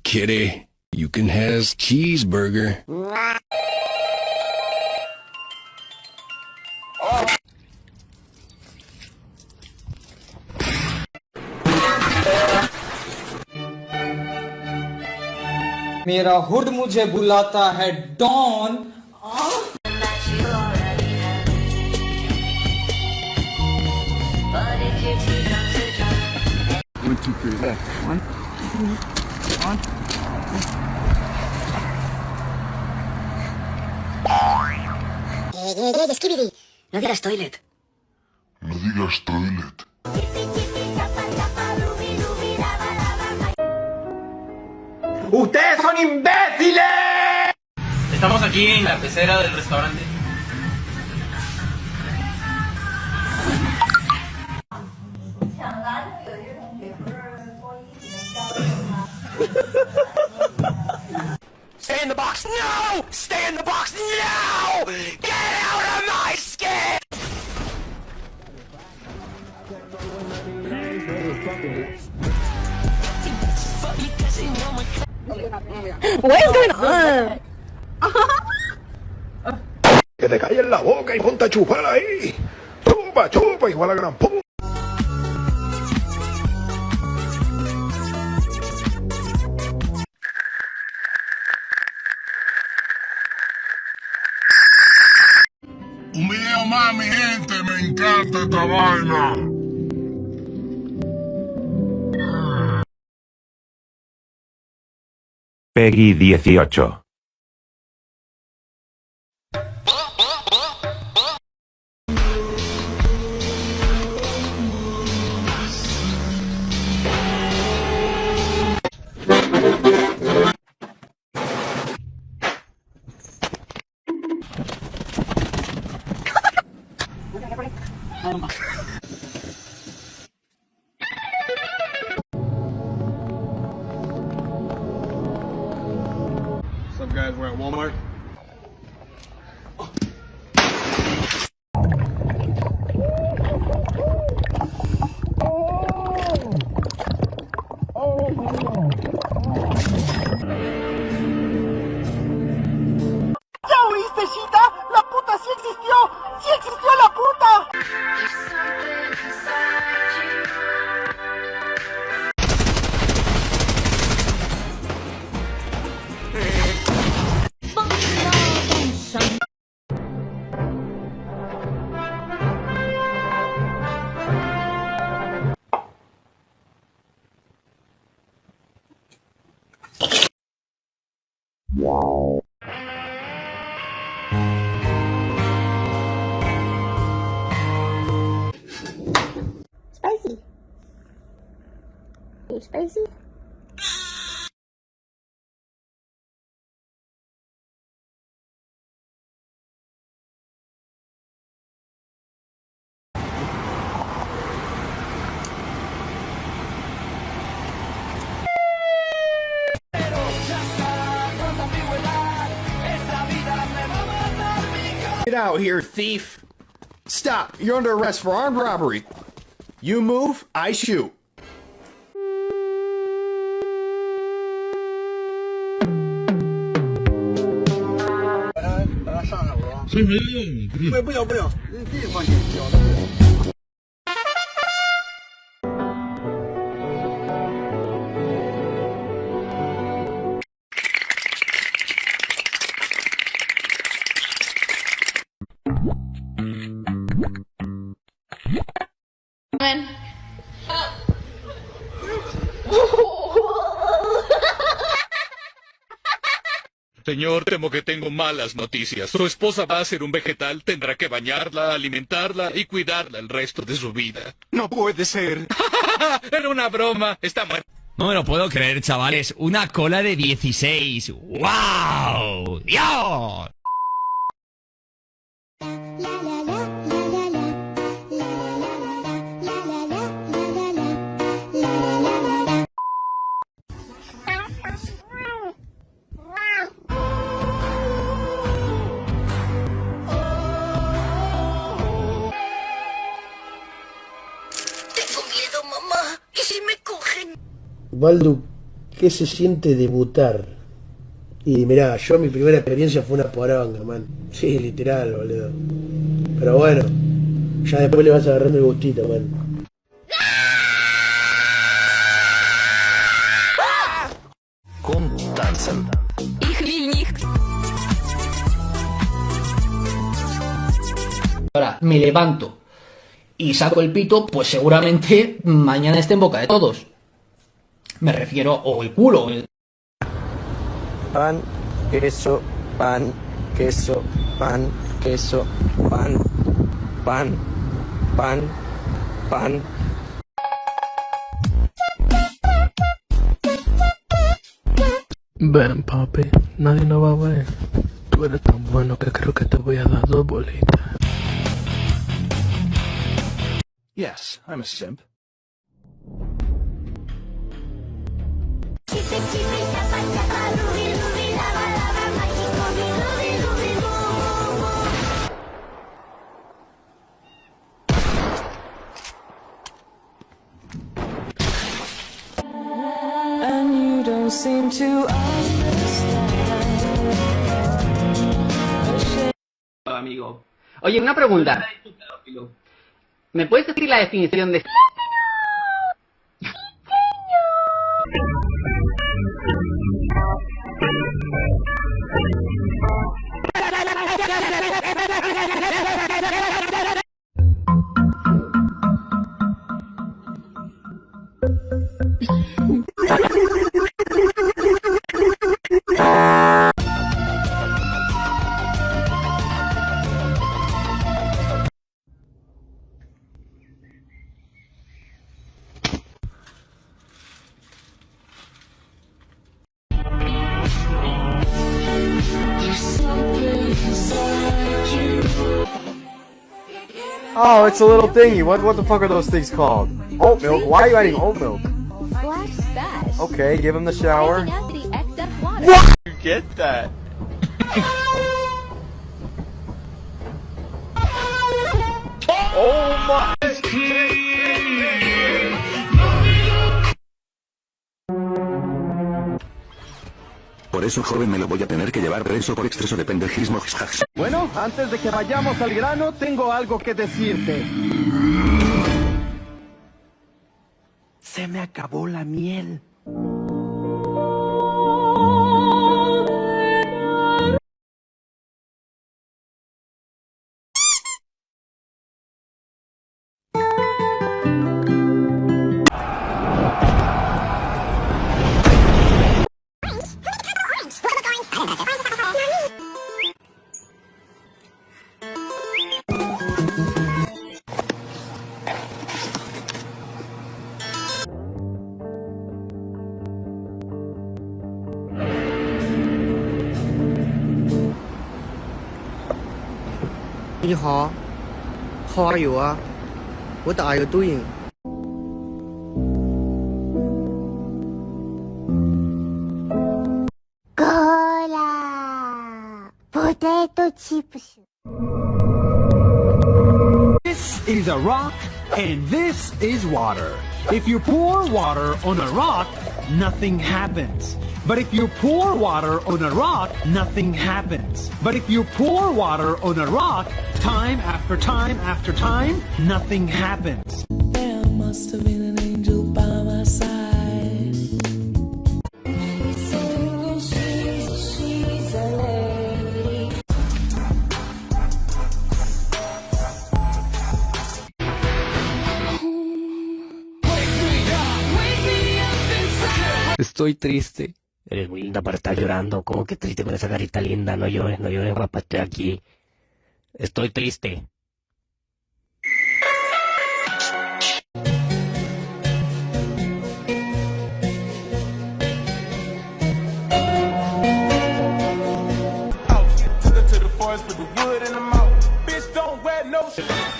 kitty. You can have cheeseburger. मेरा hood मुझे बुलाता है don. Skibidi. No digas toilet. No digas toilet. ¡Ustedes son imbéciles! Estamos aquí en la pecera del restaurante. Stay in the box! No! Stay in the box! No! Get out of my skin! What is going on? Que te calles la boca y ponte a chupar ahí. Chupa, chupa, igual a gran puta. Un video más, mi gente, me encanta esta vaina. Peggy 18. What's up, guys? We're at Walmart. ¿Ya oíste, Shita? ¡La puta sí existió! ¡Sí existió la puta! Spicy. You spicy? Get out here, thief. Stop. You're under arrest for armed robbery. You move, I shoot. Señor, temo que tengo malas noticias. Su esposa va a ser un vegetal, tendrá que bañarla, alimentarla y cuidarla el resto de su vida. No puede ser. Era una broma, está muerta. No me lo puedo creer, chavales. Una cola de 16. ¡Wow! ¡Dios! Tengo miedo, mamá. ¿Y si me cogen? Baldu, ¿Qué se siente debutar? Y mirá, yo mi primera experiencia fue una poronga, man. Sí, literal, boludo. Pero bueno, ya después le vas agarrando el gustito, man. Ahora me levanto y saco el pito, pues seguramente mañana esté en boca de todos. Me refiero, o el culo. Pan, queso, pan, queso, pan, queso, pan, pan, pan, pan. Ven, papi, nadie nos va a ver. Tú eres tan bueno que creo que te voy a dar 2 bolitas. Yes, I'm a simp. And you don't seem to understand. Amigo. Oye, una pregunta. ¿Me puedes decir la definición de... Oh, it's a little thingy. What the fuck are those things called? Oat milk? Why are you adding oat milk? Splash stash. Okay, give him the shower. What? You get that? Oh my! Por eso, joven, me lo voy a tener que llevar preso por exceso de pendejismo. Bueno, antes de que vayamos al grano, tengo algo que decirte. Se me acabó la miel. You how are you? What are you doing? Cola! Potato chips. This is a rock, and this is water. If you pour water on a rock, nothing happens. But if you pour water on a rock, nothing happens. But if you pour water on a rock, time after time after time, nothing happens. There must have been an angel by my side. She's a lady. Estoy triste. Eres muy linda para estar llorando. ¿Cómo que triste con esa carita linda? No llores, guapa, estoy aquí. Estoy triste.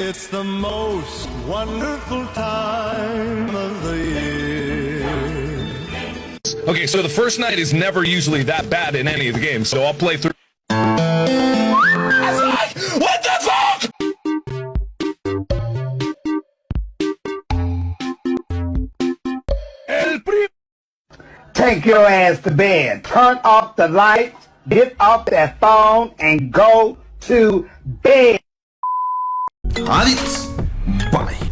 It's the most wonderful time of the year. Okay, so the first night is never usually that bad in any of the games, so I'll play through. What the fuck? take your ass to bed. Turn off the lights, get off that phone, and go to bed. Adiós. Bye.